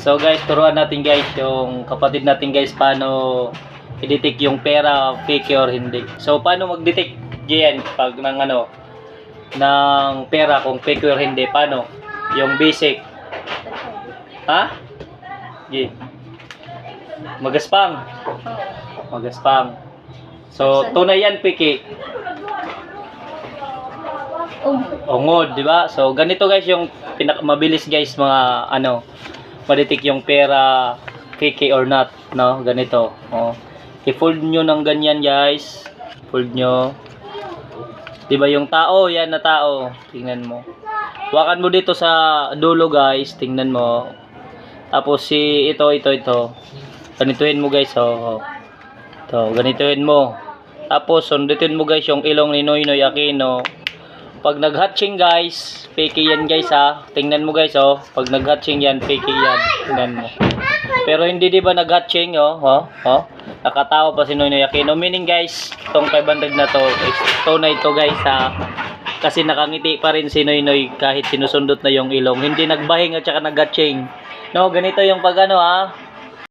So guys, turuan natin guys yung kapatid natin guys paano i-detect yung pera fake or hindi. So paano mag-detect diyan pag ng pera kung fake or hindi? Paano? Yung basic. Ha? Yeah. Magaspang. Magaspang. So tunay yan fake. Ungod, di ba? So ganito guys yung mabilis guys mga ma-detect yung pera fake or not, no? Ganito. Oh. I-fold nyo ng ganyan guys. Fold nyo. Diba yung tao? Yan na tao. Tingnan mo. Wakan mo dito sa dulo guys. Tingnan mo. Tapos ito. Ganituhin mo guys. Oh. Ito. Ganituhin mo. Tapos sundutin mo guys yung ilong ni Noynoy Aquino. Pag nag-hatching guys, fake yan guys ha. Tingnan mo guys oh. Pag nag-hatching yan, fake yan. Tingnan mo. Pero hindi di ba nag-hatching oh. Nakatawa pa si Noynoy Aquino. Meaning guys, itong 500 na to, tunay to guys ha. Kasi nakangiti pa rin si Noynoy kahit sinusundot na yung ilong. Hindi nagbahing at saka nag-hatching. No, ganito yung pag ha.